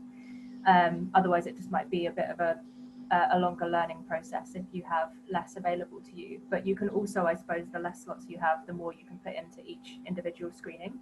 Otherwise it just might be a bit of a longer learning process if you have less available to you. But you can also, I suppose, the less slots you have, the more you can put into each individual screening.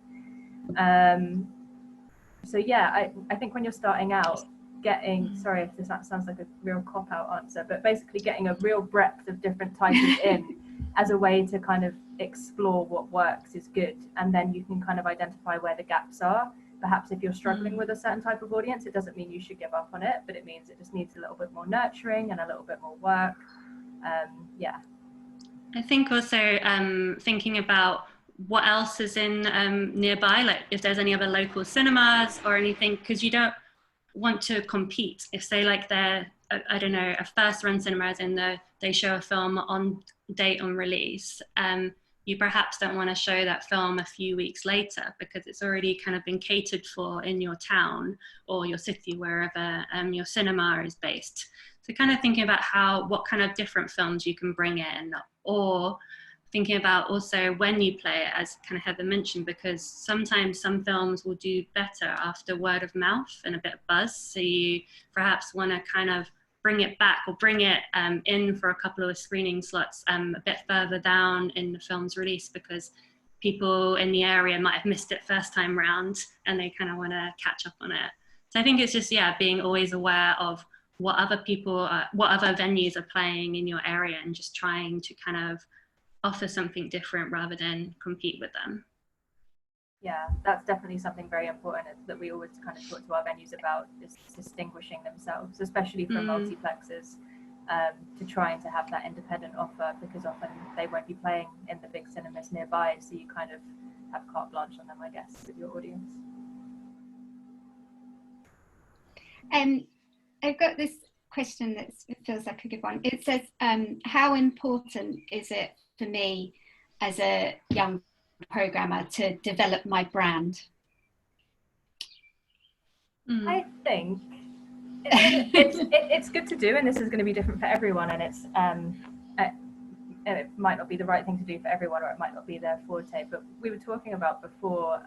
So yeah, I think when you're starting out, getting, sorry if this sounds like a real cop-out answer, but basically getting a real breadth of different titles in as a way to kind of explore what works is good. And then you can kind of identify where the gaps are. Perhaps if you're struggling with a certain type of audience, it doesn't mean you should give up on it, but it means it just needs a little bit more nurturing and a little bit more work. Yeah. I think also thinking about what else is in nearby, like if there's any other local cinemas or anything, because you don't want to compete. If say like they're, I don't know, a first run cinema as in they show a film on date on release, you perhaps don't want to show that film a few weeks later because it's already kind of been catered for in your town or your city, wherever your cinema is based. So kind of thinking about what kind of different films you can bring in, or thinking about also when you play it, as kind of Heather mentioned, because sometimes some films will do better after word of mouth and a bit of buzz. So you perhaps want to kind of bring it back or bring it in for a couple of screening slots a bit further down in the film's release, because people in the area might have missed it first time round and they kind of want to catch up on it. So I think it's just, yeah, being always aware of what other people, what other venues are playing in your area and just trying to kind of offer something different rather than compete with them. Yeah, that's definitely something very important that we always kind of talk to our venues about, is distinguishing themselves, especially from multiplexes, to trying to have that independent offer, because often they won't be playing in the big cinemas nearby, so you kind of have carte blanche on them, I guess, with your audience. I've got this question that feels like a good one. It says, how important is it for me as a young programmer to develop my brand? I think it's good to do, and this is going to be different for everyone, and it might not be the right thing to do for everyone, or it might not be their forte. But we were talking about before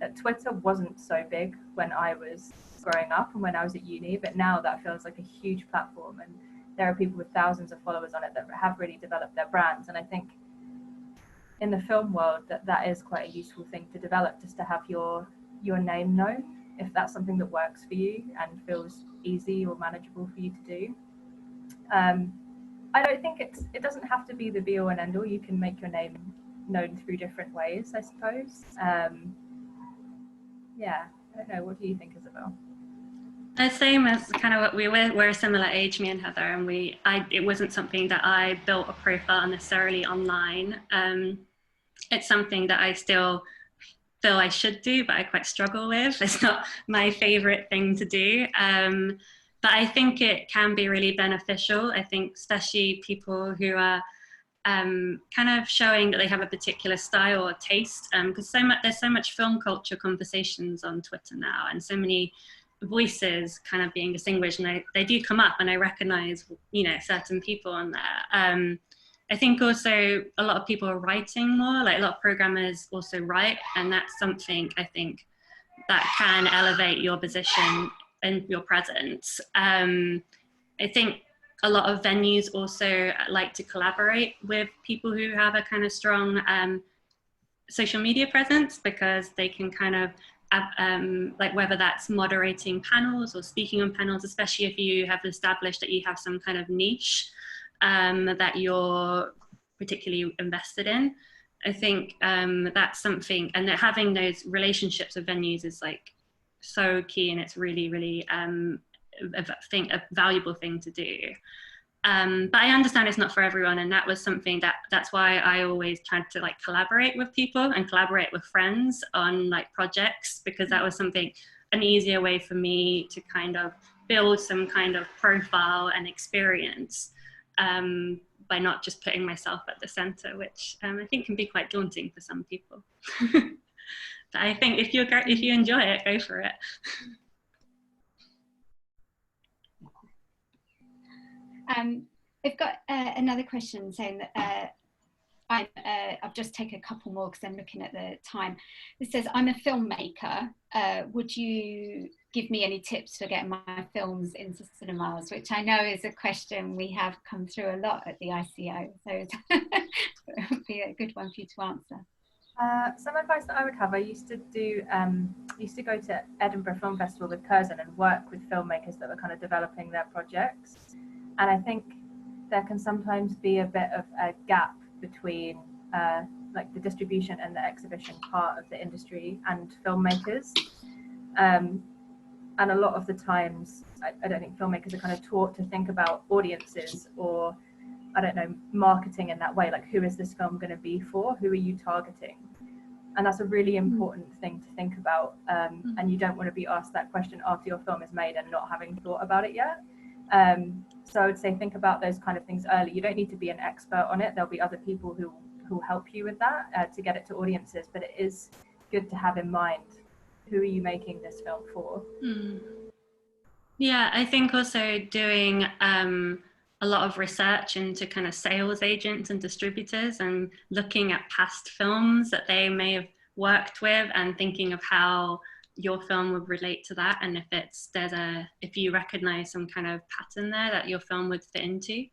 that Twitter wasn't so big when I was growing up and when I was at uni, but now that feels like a huge platform, and there are people with thousands of followers on it that have really developed their brands. And I think in the film world that is quite a useful thing to develop, just to have your name known, if that's something that works for you and feels easy or manageable for you to do. I don't think it doesn't have to be the be all and end all. You can make your name known through different ways, I suppose. Yeah, I don't know, what do you think, Isabel? The same as kind of what we're a similar age, me and Heather, and it wasn't something that I built a profile necessarily online. It's something that I still feel I should do, but I quite struggle with. It's not my favorite thing to do. But I think it can be really beneficial. I think especially people who are kind of showing that they have a particular style or taste, because there's so much film culture conversations on Twitter now, and so many voices kind of being distinguished, and they do come up, and I recognize, certain people on there. I think also a lot of people are writing more, like a lot of programmers also write, and that's something I think that can elevate your position and your presence. I think a lot of venues also like to collaborate with people who have a kind of strong social media presence, because they can kind of like whether that's moderating panels or speaking on panels, especially if you have established that you have some kind of niche that you're particularly invested in. I think that's something, and that having those relationships with venues is like so key, and it's really, really a valuable thing to do. But I understand it's not for everyone, and that was something that's why I always tried to like collaborate with people and collaborate with friends on like projects, because that was something, an easier way for me to kind of build some kind of profile and experience by not just putting myself at the center, which I think can be quite daunting for some people. But I think if you enjoy it, go for it. I've got another question saying that I'll just take a couple more because I'm looking at the time. It says, I'm a filmmaker. Would you give me any tips for getting my films into cinemas? Which I know is a question we have come through a lot at the ICO. So it would be a good one for you to answer. Some advice that I would have, I used to go to Edinburgh Film Festival with Curzon and work with filmmakers that were kind of developing their projects. And I think there can sometimes be a bit of a gap between like the distribution and the exhibition part of the industry and filmmakers. And a lot of the times, I don't think filmmakers are kind of taught to think about audiences, or I don't know, marketing in that way. Like, who is this film going to be for? Who are you targeting? And that's a really important thing to think about. And you don't want to be asked that question after your film is made and not having thought about it yet. So I would say think about those kind of things early. You don't need to be an expert on it. There'll be other people who help you with that to get it to audiences. But it is good to have in mind, who are you making this film for? Yeah, I think also doing a lot of research into kind of sales agents and distributors, and looking at past films that they may have worked with, and thinking of how your film would relate to that, and if you recognize some kind of pattern there that your film would fit into.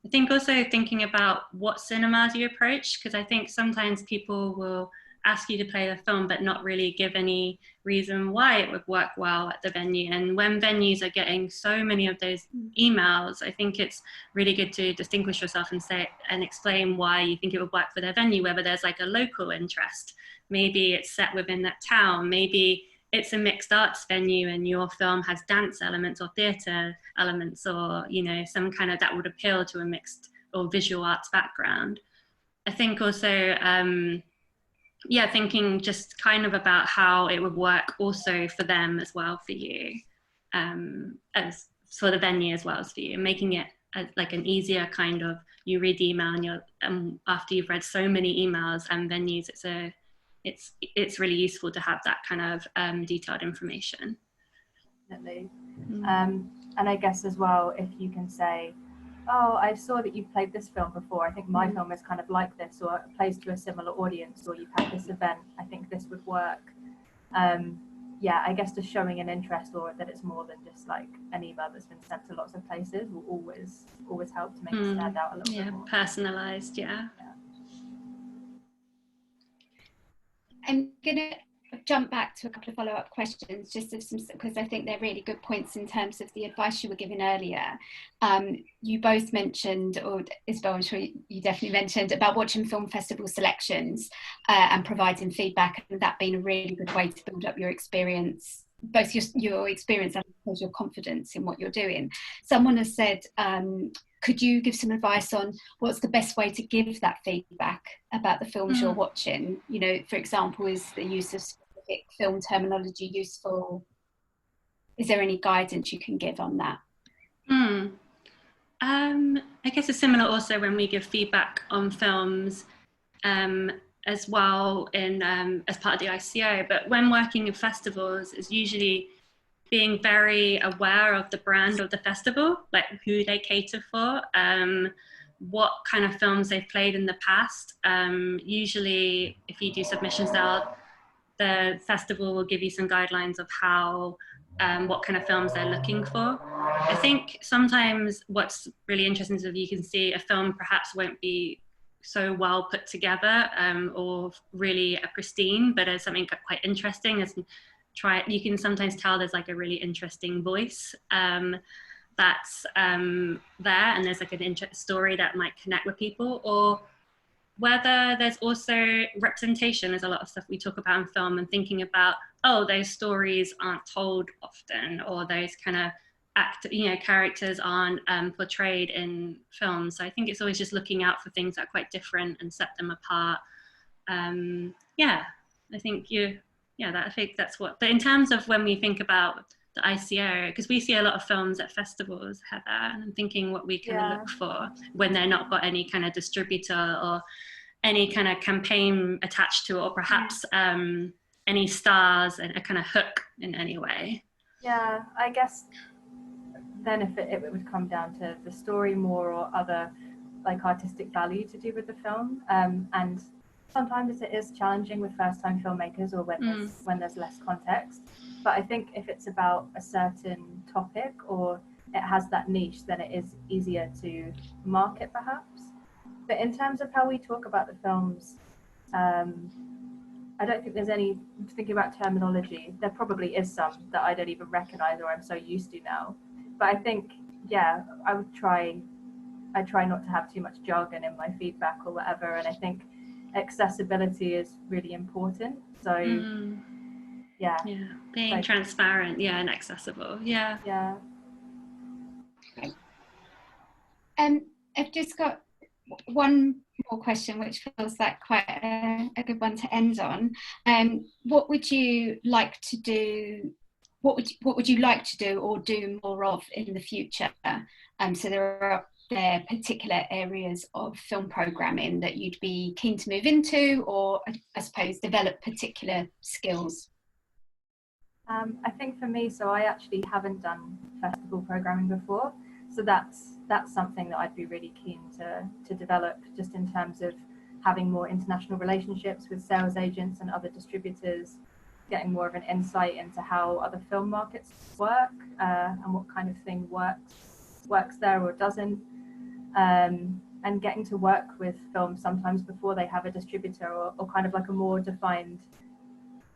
I think also thinking about what cinemas you approach, because I think sometimes people will ask you to play the film but not really give any reason why it would work well at the venue. And when venues are getting so many of those emails, I think it's really good to distinguish yourself and say and explain why you think it would work for their venue, whether there's like a local interest, maybe it's set within that town, maybe it's a mixed arts venue and your film has dance elements or theatre elements, or, you know, some kind of that would appeal to a mixed or visual arts background. I think also, thinking just kind of about how it would work also for them as well for you, as for the venue as well as for you, making it like an easier kind of, you read the email and you're, after you've read so many emails and venues, it's really useful to have that kind of detailed information. Definitely. And I guess as well, if you can say, oh, I saw that you've played this film before, I think my film is kind of like this, or it plays to a similar audience, or you've had this event, I think this would work. I guess just showing an interest, or that it's more than just like an email that's been sent to lots of places, will always help to make it stand out a little bit more. Personalized, yeah. I'm gonna jump back to a couple of follow-up questions, just because I think they're really good points in terms of the advice you were giving earlier. You both mentioned, or Isabel, I'm sure you definitely mentioned, about watching film festival selections and providing feedback, and that being a really good way to build up your experience, both your experience and your confidence in what you're doing. Someone has said, could you give some advice on what's the best way to give that feedback about the films you're watching? You know, for example, is the use of specific film terminology useful? Is there any guidance you can give on that? I guess it's similar also when we give feedback on films as well in as part of the ICO, but when working in festivals is usually being very aware of the brand of the festival, like who they cater for, what kind of films they've played in the past. Usually, if you do submissions out, the festival will give you some guidelines of how, what kind of films they're looking for. I think sometimes what's really interesting is if you can see a film perhaps won't be so well put together or really pristine, but as something quite interesting, you can sometimes tell there's like a really interesting voice that's there, and there's like an story that might connect with people, or whether there's also representation. There's a lot of stuff we talk about in film, and thinking about, oh, those stories aren't told often, or those kind of characters aren't portrayed in films. So I think it's always just looking out for things that are quite different and set them apart. Yeah, I think I think that's what. But in terms of when we think about the ICO, because we see a lot of films at festivals, Heather, and I'm thinking what we can look for when they're not got any kind of distributor or any kind of campaign attached to it, or perhaps any stars and a kind of hook in any way. Yeah, I guess then if it would come down to the story more, or other like artistic value to do with the film, and sometimes it is challenging with first-time filmmakers, or when there's less context. But I think if it's about a certain topic, or it has that niche, then it is easier to market perhaps. But in terms of how we talk about the films, I don't think there's any, thinking about terminology, there probably is some that I don't even recognize, or I'm so used to now. But I think, yeah, I try not to have too much jargon in my feedback or whatever. And I think accessibility is really important. So being like, transparent, and accessible. I've just got one more question, which feels like quite a good one to end on. What would you like to do? What would you like to do or do more of in the future? So there are particular areas of film programming that you'd be keen to move into, or I suppose develop particular skills? I think for me, so I actually haven't done festival programming before, so that's something that I'd be really keen to develop, just in terms of having more international relationships with sales agents and other distributors, getting more of an insight into how other film markets work, and what kind of thing works there or doesn't, and getting to work with films sometimes before they have a distributor, or kind of like a more defined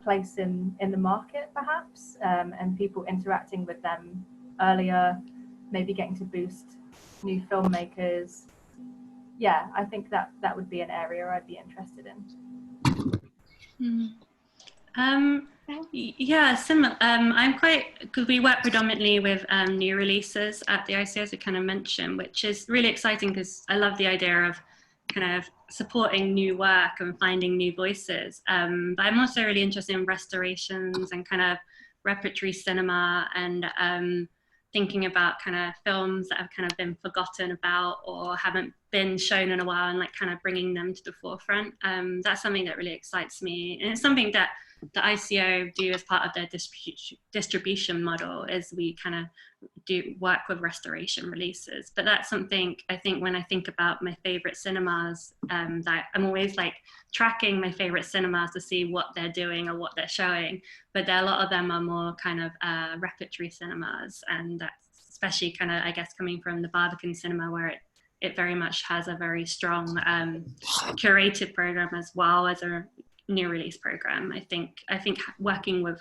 place in the market perhaps, and people interacting with them earlier, maybe getting to boost new filmmakers. Yeah, I think that would be an area I'd be interested in. Similar. I'm quite, because we work predominantly with new releases at the ICO, as I kind of mentioned, which is really exciting because I love the idea of kind of supporting new work and finding new voices. But I'm also really interested in restorations and kind of repertory cinema, and thinking about kind of films that have kind of been forgotten about or haven't been shown in a while, and like kind of bringing them to the forefront. That's something that really excites me, and it's something that the ICO do as part of their distribution model, is we kind of do work with restoration releases. But that's something I think when I think about my favorite cinemas, that I'm always like tracking my favorite cinemas to see what they're doing or what they're showing. But a lot of them are more kind of repertory cinemas, and that's especially kind of, I guess, coming from the Barbican Cinema, where it very much has a very strong curated program as well as a new release program. I think working with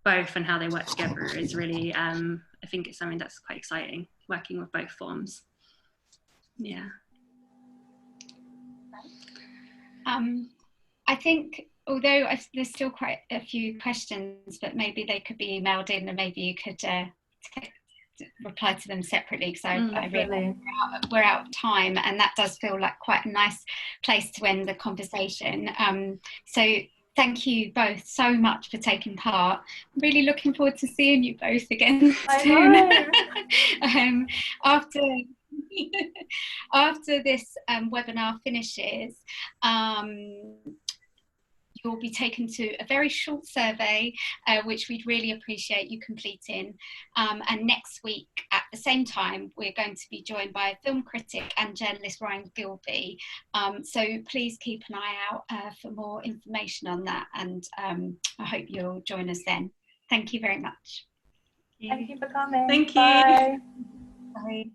both and how they work together is really, I think it's something that's quite exciting, working with both forms. I think, although there's still quite a few questions, but maybe they could be emailed in, and maybe you could reply to them separately, because I realise we're out of time, and that does feel like quite a nice place to end the conversation. So thank you both so much for taking part. I'm really looking forward to seeing you both again soon. After this webinar finishes, you'll be taken to a very short survey, which we'd really appreciate you completing. And next week at the same time, we're going to be joined by film critic and journalist Ryan Gilby. So please keep an eye out for more information on that, and I hope you'll join us then. Thank you very much. Thank you for coming. Thank you. Bye. Bye.